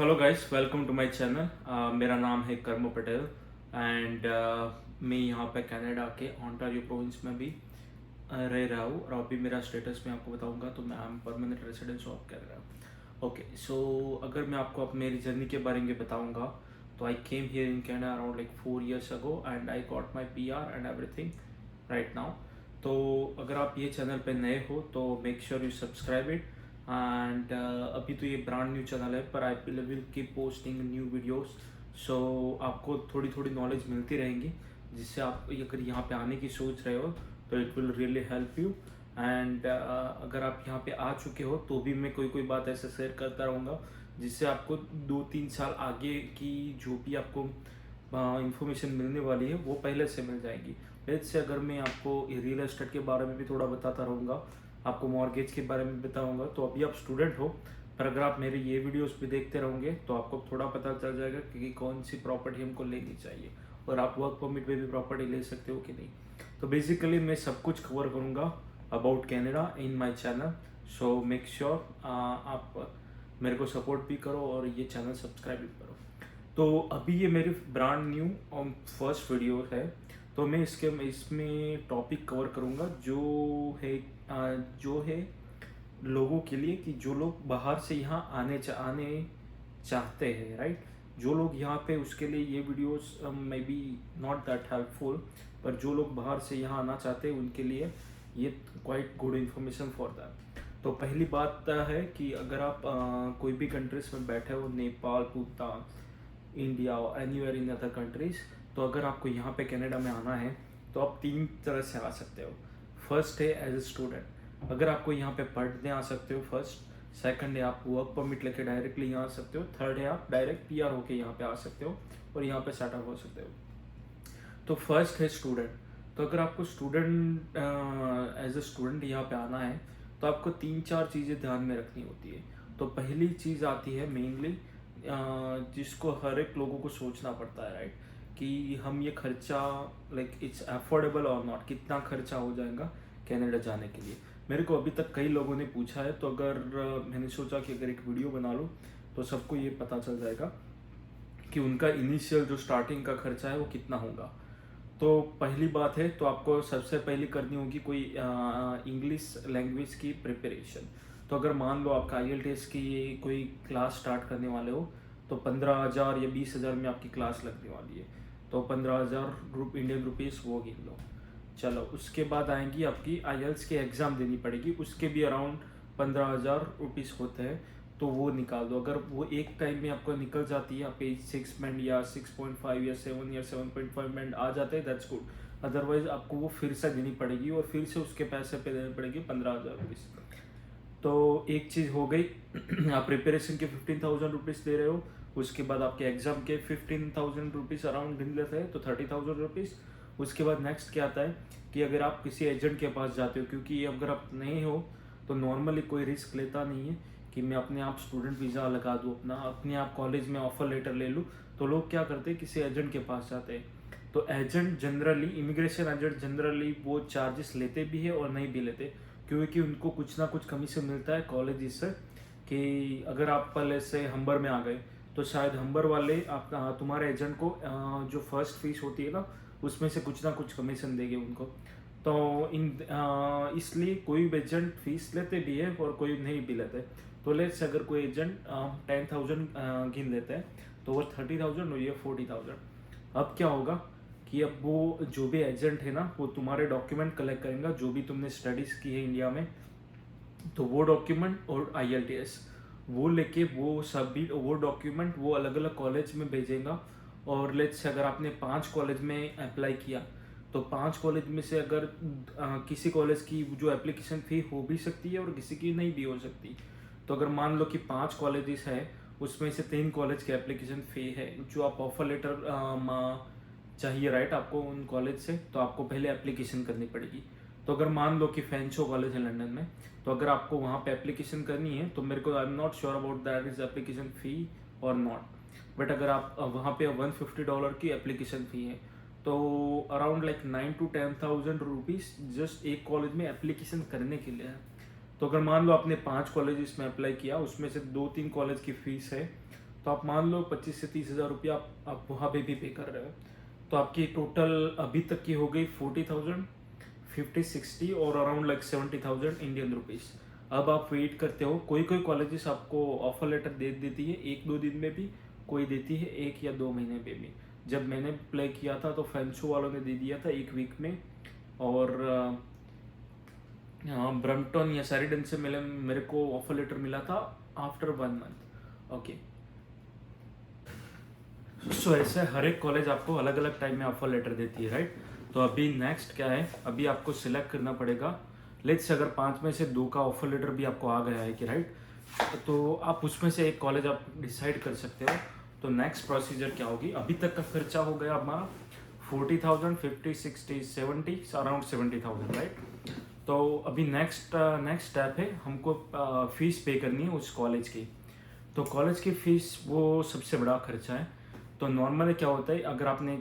Hello guys, welcome to my channel. मेरा नाम है कर्म पटेल एंड मैं यहाँ पे कनाडा के ओंटारियो प्रोविंस में भी रह रहा हूँ। और अभी मेरा स्टेटस मैं आपको बताऊँगा। तो मैं I am permanent residence of Canada. Okay, so अगर मैं आपको अब मेरी जर्नी के बारे में बताऊँगा तो I came here in Canada around like 4 years ago and I got my PR and everything right now. तो अगर आप ये चैनल पे नए हो तो make sure you subscribe it and अभी तो ये ब्रांड न्यू चैनल है, पर I will keep posting new videos. So आपको थोड़ी थोड़ी नॉलेज मिलती रहेंगी, जिससे आप अगर यहाँ पे आने की सोच रहे हो तो it will really help you. And अगर आप यहाँ पे आ चुके हो तो भी मैं कोई कोई बात ऐसे शेयर करता रहूँगा, जिससे आपको 2-3 साल आगे की जो भी आपको इंफॉर्मेशन मिलने वाली है वो पहले से मिल जाएगी। जैसे अगर मैं आपको रियल एस्टेट के बारे में भी थोड़ा बताता रहूँगा, आपको मॉर्गेज के बारे में बताऊँगा। तो अभी आप स्टूडेंट हो, पर अगर आप मेरे ये वीडियोस भी देखते रहोगे तो आपको थोड़ा पता चल जाएगा कि कौन सी प्रॉपर्टी हमको लेनी चाहिए और आप वर्क परमिट पे भी प्रॉपर्टी ले सकते हो कि नहीं। तो बेसिकली मैं सब कुछ कवर करूँगा about Canada in my channel. So make sure आप मेरे को सपोर्ट भी करो और ये चैनल सब्सक्राइब भी करो। तो अभी ये मेरी ब्रांड न्यू फर्स्ट वीडियो है। तो मैं इसमें टॉपिक कवर करूँगा जो है लोगों के लिए, कि जो लोग बाहर से यहाँ आने चाहते हैं, राइट। जो लोग यहाँ पे, उसके लिए ये videos may be not that helpful, पर जो लोग बाहर से यहाँ आना चाहते हैं उनके लिए ये quite good information for that. तो पहली बात है कि अगर आप कोई भी कंट्रीज में बैठे हो, नेपाल, भूटान, इंडिया और एनीवेयर इन अदर कंट्रीज, तो अगर आपको यहाँ पे कनाडा में आना है तो आप 3 तरह से आ सकते हो। फर्स्ट है एज ए स्टूडेंट, अगर आपको यहाँ पे पढ़ने आ सकते हो फर्स्ट। सेकंड है आप वर्क परमिट लेके डायरेक्टली यहाँ आ सकते हो। थर्ड है आप डायरेक्ट PR होके यहाँ पे आ सकते हो और यहाँ पे सेटअप हो सकते हो। तो फर्स्ट है स्टूडेंट। तो अगर आपको स्टूडेंट एज ए स्टूडेंट यहाँ पे आना है तो आपको 3-4 चीज़ें ध्यान में रखनी होती है। तो पहली चीज़ आती है मेनली, जिसको हर एक लोगों को सोचना पड़ता है, राइट, कि हम ये खर्चा लाइक इट्स अफोर्डेबल और नॉट, कितना खर्चा हो जाएगा कनाडा जाने के लिए। मेरे को अभी तक कई लोगों ने पूछा है, तो अगर मैंने सोचा कि अगर एक वीडियो बना लूँ तो सबको ये पता चल जाएगा कि उनका इनिशियल जो स्टार्टिंग का खर्चा है वो कितना होगा। तो पहली बात है, तो आपको सबसे पहले करनी होगी कोई इंग्लिश लैंग्वेज की प्रिपरेशन। तो अगर मान लो आपका IELTS की कोई क्लास स्टार्ट करने वाले हो तो 15,000 या 20,000 में आपकी क्लास लगने वाली है। तो 15,000 इंडियन रुपीज़ वो गिन लो। चलो, उसके बाद आएंगी आपकी IELTS की एग्ज़ाम देनी पड़ेगी, उसके भी अराउंड 15,000 रुपीज़ होते हैं। तो वो निकाल दो। अगर वो एक टाइम में आपको निकल जाती है, आप 6 बैंड या 6.5 या 7 या 7.5 बैंड आ जाते हैं, दैट्स गुड। अदरवाइज आपको वो फिर से देनी पड़ेगी और फिर से उसके पैसे पे देनी पड़ेगी 15,000 रुपीज़। तो एक चीज़ हो गई आप प्रिपरेशन के 15,000 रुपीज़ दे रहे हो। उसके बाद आपके एग्जाम के 15,000 रुपीज़ अराउंड गिन लेते हैं, तो 30,000 रुपीज़। उसके बाद नेक्स्ट क्या आता है कि अगर आप किसी एजेंट के पास जाते हो, क्योंकि अगर आप नहीं हो तो नॉर्मली कोई रिस्क लेता नहीं है कि मैं अपने आप स्टूडेंट वीज़ा लगा दूँ, अपने आप कॉलेज में ऑफर लेटर ले लूँ। तो लोग क्या करते हैं, किसी एजेंट के पास जाते हैं। तो agent generally, immigration agent generally वो चार्जेस लेते भी है और नहीं भी लेते, क्योंकि उनको कुछ ना कुछ कमीशन मिलता है कॉलेज से। कि अगर आप पहले से हम्बर में आ गए तो शायद हम्बर वाले आप तुम्हारे एजेंट को जो फर्स्ट फीस होती है ना, उसमें से कुछ ना कुछ कमीशन देंगे उनको। तो इसलिए कोई एजेंट फीस लेते भी है और कोई नहीं भी लेते। तो लेट्स अगर कोई एजेंट 10,000 गिन लेते हैं तो वो 30,000 और ये 40,000। अब क्या होगा कि अब वो जो भी एजेंट है ना, वो तुम्हारे डॉक्यूमेंट कलेक्ट करेगा, जो भी तुमने स्टडीज़ की है इंडिया में, तो वो डॉक्यूमेंट और IELTS वो लेके वो सबमिट, वो डॉक्यूमेंट वो अलग अलग कॉलेज में भेजेगा। और लेट्स से अगर आपने 5 कॉलेज में अप्लाई किया तो 5 कॉलेज में से अगर किसी कॉलेज की जो एप्लीकेशन फ़ी हो भी सकती है और किसी की नहीं भी हो सकती। तो अगर मान लो कि 5 कॉलेजेस है, उसमें से 3 कॉलेज की एप्लीकेशन फ़ी है, जो आप ऑफर लेटर चाहिए, राइट, आपको उन कॉलेज से, तो आपको पहले एप्लीकेशन करनी पड़ेगी। तो अगर मान लो कि फेंचो कॉलेज है लंदन में, तो अगर आपको वहाँ पे एप्लीकेशन करनी है तो मेरे को I am not sure about that is application fee और नॉट, बट अगर आप वहाँ पे $150 की एप्लीकेशन फ़ी है, तो around like 9 to 10,000 rupees just एक कॉलेज में एप्लीकेशन करने के लिए है। तो अगर मान लो आपने 5 कॉलेज में अप्लाई किया, उसमें से 2-3 कॉलेज की फ़ीस है, तो आप मान लो 25 से 30 हज़ार रुपया आप वहाँ पे भी पे कर रहे हो। तो आपकी टोटल अभी तक की हो गई 40,000, 50-60 और अराउंड लाइक 70,000 इंडियन रुपीज़। अब आप वेट करते हो, कोई कोई कॉलेजेस आपको ऑफर लेटर दे देती है 1-2 दिन में भी, कोई देती है 1 या 2 महीने में भी। जब मैंने अप्लाई किया था तो फेंसो वालों ने दे दिया था 1 वीक में, और ब्रम्पटन या सैरिडन से मेरे को ऑफर लेटर मिला था आफ्टर 1 मंथ। ओके, सो ऐसे हर एक कॉलेज आपको अलग अलग टाइम में ऑफर लेटर देती है, राइट। तो अभी नेक्स्ट क्या है, अभी आपको सिलेक्ट करना पड़ेगा। लेट्स से अगर 5 में से 2 का ऑफर लेटर भी आपको आ गया है कि राइट, तो आप उसमें से एक कॉलेज आप डिसाइड कर सकते हो। तो नेक्स्ट प्रोसीजर क्या होगी, अभी तक का खर्चा हो गया हमारा 40,000, 50, 60, 70, अराउंड 70,000, राइट। तो अभी नेक्स्ट स्टेप है, हमको फीस पे करनी है उस कॉलेज की। तो कॉलेज की फ़ीस वो सबसे बड़ा खर्चा है। तो नॉर्मली क्या होता है, अगर आपने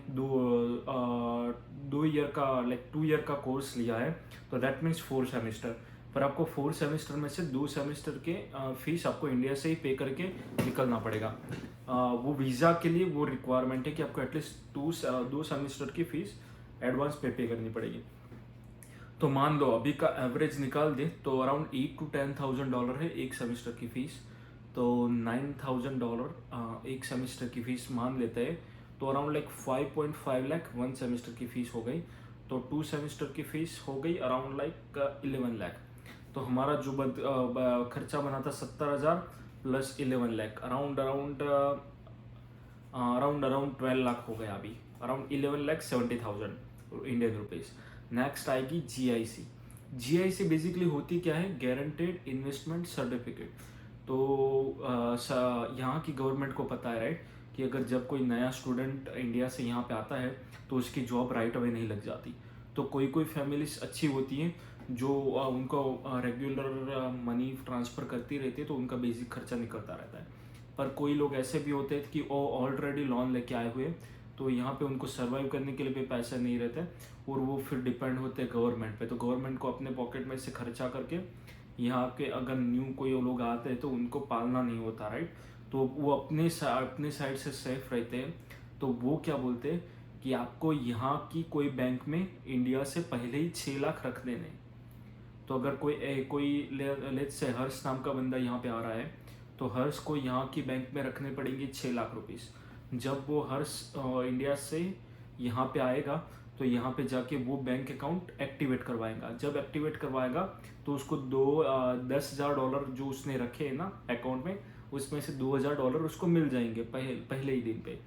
2 ईयर का लाइक 2 ईयर का कोर्स लिया है तो दैट मीन्स 4 सेमेस्टर। पर आपको 4 सेमेस्टर में से 2 सेमेस्टर के फीस आपको इंडिया से ही पे करके निकलना पड़ेगा। वो वीज़ा के लिए वो रिक्वायरमेंट है कि आपको एटलीस्ट 2 सेमेस्टर की फ़ीस एडवांस पे करनी पड़ेगी। तो मान लो अभी का एवरेज निकाल दे तो अराउंड $8,000 to 10,000 है एक सेमेस्टर की फ़ीस। तो $9,000 एक सेमेस्टर की फ़ीस मान लेते हैं, तो अराउंड लाइक 5.5 लाख 1 सेमेस्टर की फ़ीस हो गई। तो 2 सेमेस्टर की फ़ीस हो गई अराउंड लाइक 11 लाख। तो हमारा जो खर्चा बना था 70,000 plus 11 lakh, around around around 12 lakh हो गया अभी, अराउंड 11,70,000 इंडियन रुपीज़। नेक्स्ट आएगी GIC। GIC बेसिकली होती क्या है, गारंटेड इन्वेस्टमेंट सर्टिफिकेट। तो यहाँ की गवर्नमेंट को पता है, राइट, कि अगर जब कोई नया स्टूडेंट इंडिया से यहाँ पे आता है तो उसकी जॉब राइट अवे नहीं लग जाती। तो कोई कोई फैमिलीज अच्छी होती हैं जो उनको रेगुलर मनी ट्रांसफ़र करती रहती है, तो उनका बेसिक खर्चा निकलता रहता है। पर कोई लोग ऐसे भी होते हैं कि वो ऑलरेडी लोन लेके आए हुए, तो यहाँ पे उनको सर्वाइव करने के लिए भी पैसा नहीं रहता और वो फिर डिपेंड होते हैं गवर्नमेंट पे। तो गवर्नमेंट को अपने पॉकेट में से खर्चा करके यहाँ के अगर न्यू कोई लोग आते हैं तो उनको पालना नहीं होता, राइट। तो वो अपने साइड से सेफ रहते हैं। तो वो क्या बोलते हैं कि आपको यहाँ की कोई बैंक में इंडिया से पहले ही 6 लाख रख देने। तो अगर कोई लेट्स से हर्ष नाम का बंदा यहाँ पे आ रहा है, तो हर्ष को यहाँ की बैंक में रखने पड़ेंगे 6 लाख रुपीस। जब वो हर्ष इंडिया से यहाँ पे आएगा तो यहाँ पे जाके वो बैंक अकाउंट एक्टिवेट करवाएगा। जब एक्टिवेट करवाएगा तो उसको $10,000 जो उसने रखे हैं ना अकाउंट में, उसमें से $2,000 उसको मिल जाएंगे पहले ही दिन पे।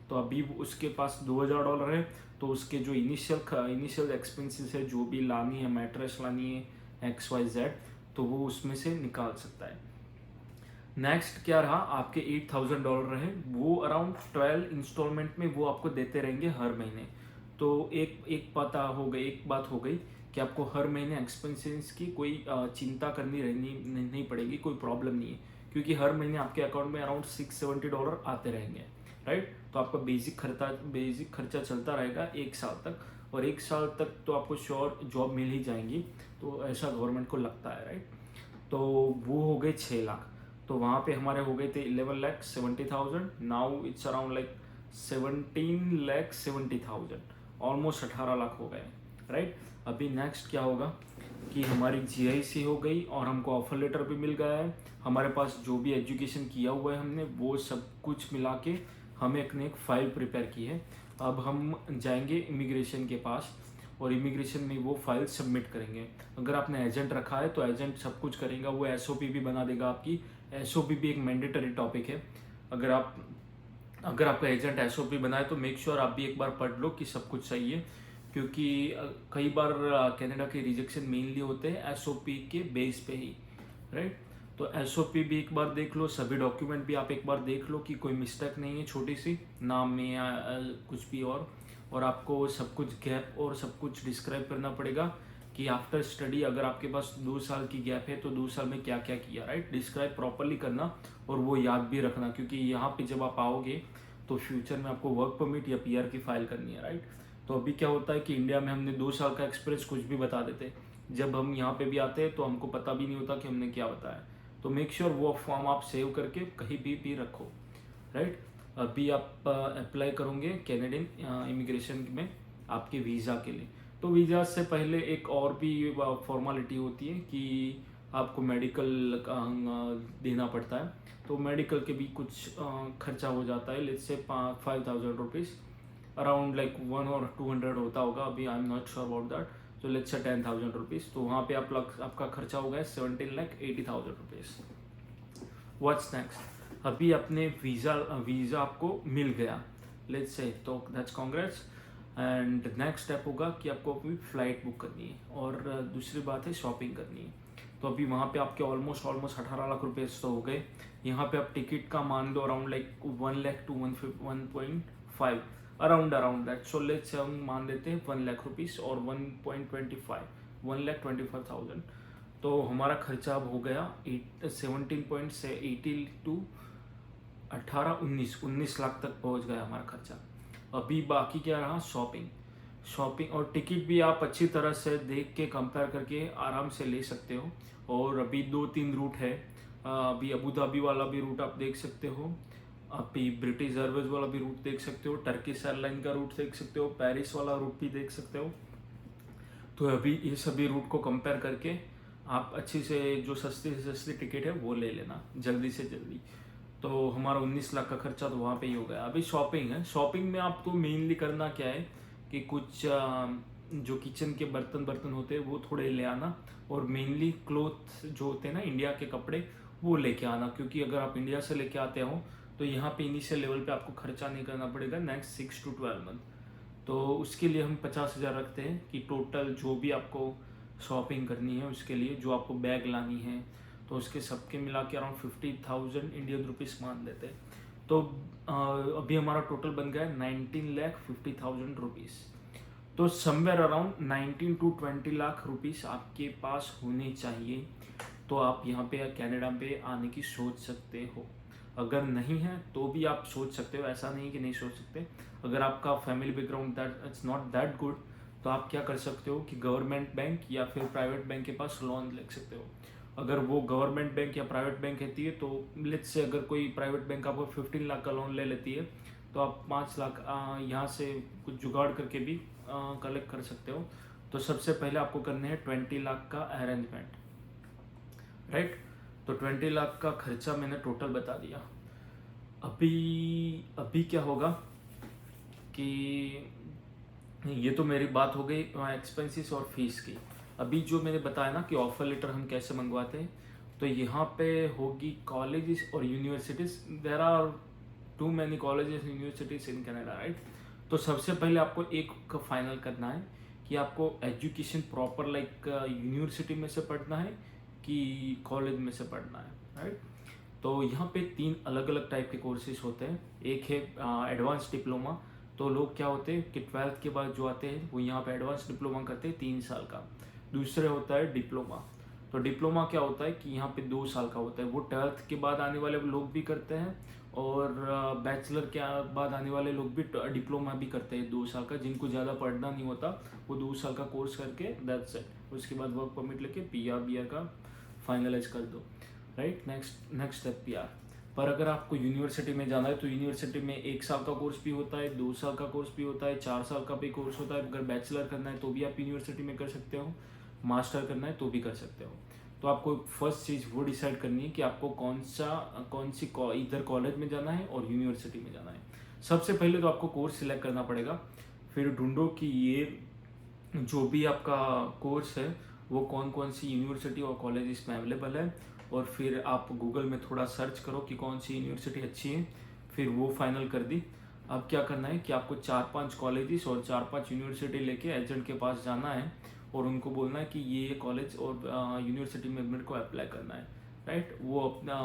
तो अभी उसके पास $2,000 है, तो उसके जो इनिशियल एक्सपेंसेस है, जो भी लानी है, मैट्रेस लानी है XYZ, तो वो उसमें से निकाल सकता है। नेक्स्ट क्या रहा, आपके $8,000 रहे, वो अराउंड 12 इंस्टॉलमेंट में वो आपको देते रहेंगे हर महीने। तो एक बात हो गई कि आपको हर महीने एक्सपेंसेस की कोई चिंता करनी नहीं पड़ेगी, कोई प्रॉब्लम नहीं है, क्योंकि हर महीने आपके अकाउंट में अराउंड $670 आते रहेंगे, राइट। तो आपका बेसिक खर्चा चलता रहेगा 1 साल तक, और 1 साल तक तो आपको श्योर जॉब मिल ही जाएंगी। तो ऐसा गवर्नमेंट को लगता है, राइट। तो वो हो गए 6 लाख। तो वहाँ पे हमारे हो गए थे 11,70,000। Now it's around like 17,70,000, almost 18 lakh हो गए, राइट। अभी नेक्स्ट क्या होगा कि हमारी GIC हो गई और हमको ऑफर लेटर भी मिल गया है। हमारे पास जो भी एजुकेशन किया हुआ है हमने, वो सब कुछ मिला के हमें एक फाइल प्रिपेयर की है। अब हम जाएंगे इमिग्रेशन के पास और इमिग्रेशन में वो फाइल सबमिट करेंगे। अगर आपने एजेंट रखा है तो एजेंट सब कुछ करेगा, वो SOP भी बना देगा आपकी। SOP भी एक मैंडेटरी टॉपिक है। अगर आपका एजेंट SOP बनाए तो मेक श्योर आप भी एक बार पढ़ लो कि सब कुछ सही है, क्योंकि कई बार कनाडा के रिजेक्शन मेनली होते हैं SOP के बेस पे ही, राइट। तो SOP भी एक बार देख लो, सभी डॉक्यूमेंट भी आप एक बार देख लो कि कोई मिस्टेक नहीं है छोटी सी नाम में या कुछ भी। और आपको सब कुछ गैप और सब कुछ डिस्क्राइब करना पड़ेगा कि आफ्टर स्टडी अगर आपके पास 2 साल की गैप है तो 2 साल में क्या क्या किया, राइट। डिस्क्राइब प्रॉपरली करना और वो याद भी रखना, क्योंकि यहाँ पे जब आप आओगे तो फ्यूचर में आपको वर्क परमिट या PR की फाइल करनी है, राइट। तो अभी क्या होता है कि इंडिया में हमने 2 साल का एक्सपीरियंस कुछ भी बता देते, जब हम यहाँ पे भी आते हैं तो हमको पता भी नहीं होता कि हमने क्या बताया। तो मेक श्योर वो फॉर्म आप सेव करके कहीं भी रखो। राइट। अभी आप अप्लाई करोगे कैनेडियन इमिग्रेशन में आपके वीज़ा के लिए, तो वीज़ा से पहले एक और भी फॉर्मेलिटी होती है कि आपको मेडिकल देना पड़ता है। तो मेडिकल के भी कुछ खर्चा हो जाता है, let's say 5,000 rupees, around like 1 or 200 होता होगा, अभी I am not sure about that. तो लेट्स से 10,000 रुपीज़, तो वहाँ पे आपका खर्चा हो गया 17,80,000 रुपीज़। What's next? अभी अपने वीज़ा आपको मिल गया, लेट्स से, तो that's congrats. And next step होगा कि आपको अपनी फ़्लाइट बुक करनी है, और दूसरी बात है शॉपिंग करनी है। तो अभी वहाँ पे आपके ऑलमोस्ट 18 लाख रुपए तो हो गए। यहाँ पे आप टिकट का मान लो around like 1 lakh to 1.5, around that. So let's say हम मान लेते हैं 1 लाख रुपीज़ और 1.25, 1,25,000। तो हमारा खर्चा अब हो गया 17 से 80 टू 19 लाख तक पहुंच गया हमारा खर्चा। अभी बाकी क्या रहा? शॉपिंग और टिकट भी आप अच्छी तरह से देख के कंपेयर करके आराम से ले सकते हो। और अभी 2-3 रूट है, अभी अबू धाबी वाला भी रूट आप देख सकते हो, अभी ब्रिटिश एयरवेज वाला भी रूट देख सकते हो, टर्किश एयरलाइन का रूट देख सकते हो, पेरिस वाला रूट भी देख सकते हो। तो अभी ये सभी रूट को कंपेयर करके आप अच्छी से जो सस्ती से सस्ती टिकट है वो ले लेना जल्दी से जल्दी। तो हमारा 19 लाख का खर्चा तो वहाँ पे ही हो गया। अभी शॉपिंग है, शॉपिंग में आपको मेनली करना क्या है कि कुछ जो किचन के बर्तन होते हैं वो थोड़े ले आना, और मेनली क्लोथ जो होते हैं ना इंडिया के कपड़े, वो लेके आना। क्योंकि अगर आप इंडिया से लेके आते हो तो यहाँ पे इनिशियल लेवल पे आपको खर्चा नहीं करना पड़ेगा नेक्स्ट 6 to 12 मंथ। तो उसके लिए हम 50,000 रखते हैं कि टोटल जो भी आपको शॉपिंग करनी है उसके लिए, जो आपको बैग लानी है, तो उसके सबके मिला के अराउंड 50,000 इंडियन रुपीज़ मान लेते हैं। तो अभी हमारा टोटल बन गया है 19,50,000 रुपीज़। तो somewhere around 19 to 20 lakh rupees आपके पास होने चाहिए, तो आप यहाँ पे कनाडा पे आने की सोच सकते हो। अगर नहीं है तो भी आप सोच सकते हो, ऐसा नहीं कि नहीं सोच सकते। अगर आपका family background that it's not that good, तो आप क्या कर सकते हो कि गवर्नमेंट बैंक या फिर प्राइवेट बैंक के पास लोन ले सकते हो। अगर वो गवर्नमेंट बैंक या प्राइवेट बैंक कहती है, तो लेट्स से अगर कोई प्राइवेट बैंक आपको 15 लाख का लोन ले लेती है, तो आप 5 लाख यहाँ से कुछ जुगाड़ करके भी कलेक्ट कर सकते हो। तो सबसे पहले आपको करने हैं 20 लाख का अरेंजमेंट, राइट। तो 20 लाख का खर्चा मैंने टोटल बता दिया। अभी क्या होगा कि ये तो मेरी बात हो गई एक्सपेंसेस और फीस की। अभी जो मैंने बताया ना कि ऑफर लेटर हम कैसे मंगवाते हैं, तो यहाँ पे होगी कॉलेजेस और universities. There are too many colleges universities in Canada, right. तो सबसे पहले आपको एक फाइनल करना है कि आपको एजुकेशन प्रॉपर लाइक यूनिवर्सिटी में से पढ़ना है कि कॉलेज में से पढ़ना है, राइट। तो यहाँ पे 3 अलग अलग टाइप के कोर्सेज होते हैं। एक है एडवांस डिप्लोमा। तो लोग क्या होते हैं कि 12th के बाद जो आते हैं वो यहाँ पे एडवांस डिप्लोमा करते हैं 3 साल का। दूसरे होता है डिप्लोमा। तो डिप्लोमा क्या होता है कि यहाँ पे 2 साल का होता है, वो 12th के बाद आने वाले लोग भी करते हैं, और बैचलर के बाद आने वाले लोग भी डिप्लोमा भी करते हैं 2 साल का। जिनको ज़्यादा पढ़ना नहीं होता वो 2 साल का कोर्स करके दैट्स इट, उसके बाद वर्क परमिट लेके PR का फाइनलाइज कर दो, राइट। Next step PR। पर अगर आपको यूनिवर्सिटी में जाना है तो यूनिवर्सिटी में 1 साल का कोर्स भी होता है, 2 साल का कोर्स भी होता है, 4 साल का भी कोर्स होता है। अगर बैचलर करना है तो भी आप यूनिवर्सिटी में कर सकते हो, मास्टर करना है तो भी कर सकते हो। तो आपको फर्स्ट चीज़ वो डिसाइड करनी है कि आपको कौन सी इधर कॉलेज में जाना है और यूनिवर्सिटी में जाना है। सबसे पहले तो आपको कोर्स सिलेक्ट करना पड़ेगा, फिर ढूंढो कि ये जो भी आपका कोर्स है वो कौन कौन सी यूनिवर्सिटी और कॉलेज में अवेलेबल है, और फिर आप गूगल में थोड़ा सर्च करो कि कौन सी यूनिवर्सिटी अच्छी है, फिर वो फाइनल कर दी। अब क्या करना है कि आपको 4-5 कॉलेजेस और 4-5 यूनिवर्सिटी लेके एजेंट के पास जाना है, और उनको बोलना है कि ये कॉलेज और यूनिवर्सिटी में मेरे को अप्लाई करना है, राइट। वो अपना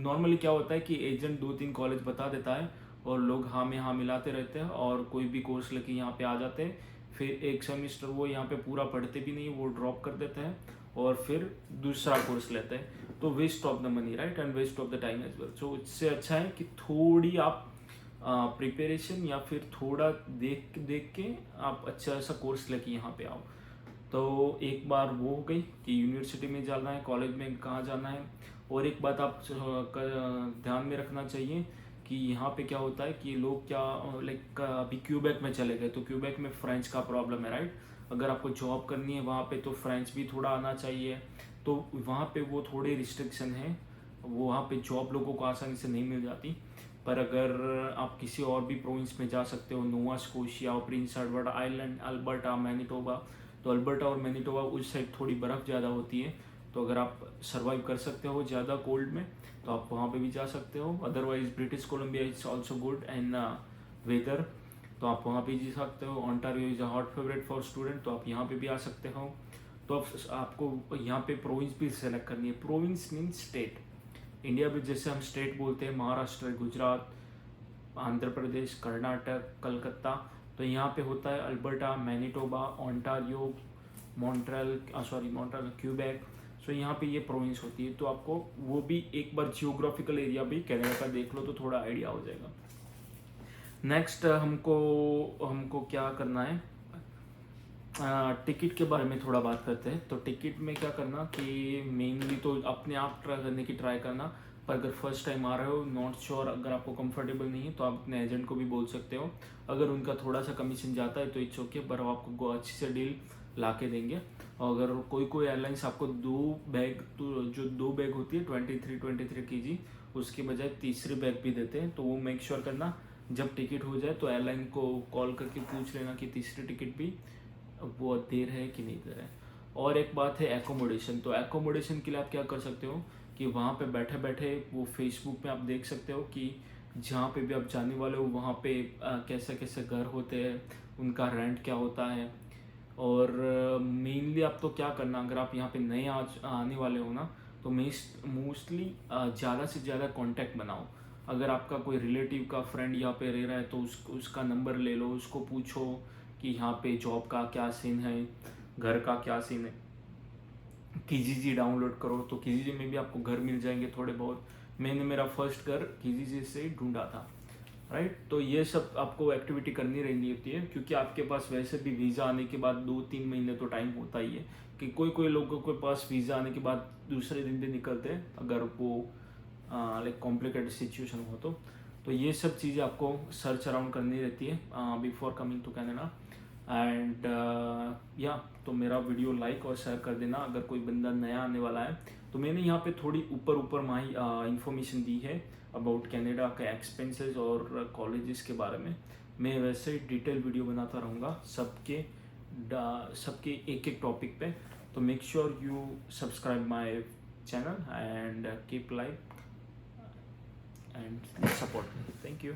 नॉर्मली क्या होता है कि एजेंट 2-3 कॉलेज बता देता है, और लोग हाँ में हाँ मिलाते रहते हैं और कोई भी कोर्स लेके यहाँ पे आ जाते हैं। फिर एक सेमिस्टर वो यहाँ पे पूरा पढ़ते भी नहीं, वो ड्रॉप कर देते हैं और फिर दूसरा कोर्स लेते हैं। तो waste of the money, right, and waste of the time as well. So इससे अच्छा है कि थोड़ी आप प्रिपरेशन या फिर थोड़ा देख के आप अच्छा सा कोर्स लेके यहाँ पे आओ। तो एक बार वो हो गई कि यूनिवर्सिटी में जाना है, कॉलेज में कहाँ जाना है। और एक बात आप ध्यान में रखना चाहिए कि यहाँ पे क्या होता है कि लोग क्या लाइक अभी क्यूबेक में चले गए, तो क्यूबेक में फ्रेंच का प्रॉब्लम है, राइट। अगर आपको जॉब करनी है वहाँ पे तो फ्रेंच भी थोड़ा आना चाहिए, तो वहाँ पे वो थोड़े रिस्ट्रिक्शन है, वो वहाँ पे जॉब लोगों को आसानी से नहीं मिल जाती। पर अगर आप किसी और भी प्रोविंस में जा सकते हो, Nova Scotia, Prince Edward island, Alberta, Manitoba, तो अल्बर्टा और मैनिटोबा उस साइड थोड़ी बर्फ़ ज़्यादा होती है, तो अगर आप सर्वाइव कर सकते हो ज़्यादा कोल्ड में तो आप वहाँ पे भी जा सकते हो। Otherwise British Columbia is also good and weather, तो आप वहाँ पे जा सकते हो। Ontario is a hot favourite for student, तो आप यहाँ पे भी आ सकते हो। तो आपको यहाँ पे प्रोविंस भी सेलेक्ट करनी है। Province means state. इंडिया में जैसे हम स्टेट बोलते हैं, महाराष्ट्र, गुजरात, आंध्र प्रदेश, कर्नाटक, कलकत्ता, तो यहाँ पे होता है Alberta, Manitoba, Ontario, Montreal, Quebec. So यहाँ पे ये प्रोविंस होती है, तो आपको वो भी एक बार जियोग्राफिकल एरिया भी कनाडा का देख लो तो थोड़ा आइडिया हो जाएगा। नेक्स्ट हमको क्या करना है, टिकट के बारे में थोड़ा बात करते हैं। तो टिकट में क्या करना कि मेनली तो अपने आप ट्राई करने की ट्राई करना, पर अगर फर्स्ट टाइम आ रहे हो, नॉट श्योर, अगर आपको कंफर्टेबल नहीं है तो आप अपने एजेंट को भी बोल सकते हो। अगर उनका थोड़ा सा कमीशन जाता है तो इट्स ओके, पर वो आपको अच्छी से डील ला के देंगे। और अगर कोई एयरलाइंस आपको जो दो बैग होती है 23 kg, उसके बजाय तीसरी बैग भी देते हैं, तो वो मेक श्योर करना जब टिकट हो जाए तो एयरलाइन को कॉल करके पूछ लेना कि तीसरी टिकट भी वो दे रहे हैं कि नहीं दे रहे। और एक बात है एकोमोडेशन, तो एकोमोडेशन के लिए आप क्या कर सकते हो कि वहाँ पे बैठे बैठे वो फेसबुक पे आप देख सकते हो कि जहाँ पे भी आप जाने वाले हो वहाँ पे कैसे कैसे घर होते हैं, उनका रेंट क्या होता है। और मेनली आप तो क्या करना, अगर आप यहाँ पे नए आने वाले हो ना, तो मोस्टली ज़्यादा से ज़्यादा कांटेक्ट बनाओ। अगर आपका कोई रिलेटिव का फ्रेंड यहाँ पे रह रहा है तो उसका नंबर ले लो, उसको पूछो कि यहाँ पे जॉब का क्या सीन है, घर का क्या सीन है। कीजीजी डाउनलोड करो, तो कीजीजी में भी आपको घर मिल जाएंगे थोड़े बहुत। मैंने मेरा फर्स्ट घर कीजीजी से ढूंढा था, राइट। तो ये सब आपको एक्टिविटी करनी रहनी होती है, क्योंकि आपके पास वैसे भी वीज़ा आने के बाद 2-3 महीने तो टाइम होता ही है, कि कोई लोगों के पास वीज़ा आने के बाद दूसरे दिन भी निकलते हैं, अगर वो लाइक कॉम्प्लिकेटेड सिचुएशन हो तो ये सब चीज़ें आपको सर्च अराउंड करनी रहती है before coming to Canada. And या तो मेरा वीडियो लाइक और शेयर कर देना अगर कोई बंदा नया आने वाला है। तो मैंने यहाँ पे थोड़ी ऊपर माही इंफॉर्मेशन दी है अबाउट कनाडा का एक्सपेंसेस और कॉलेजेस के बारे में। मैं वैसे डिटेल वीडियो बनाता रहूँगा सबके एक टॉपिक पे। तो make sure you subscribe my channel and keep like and support me. Thank you.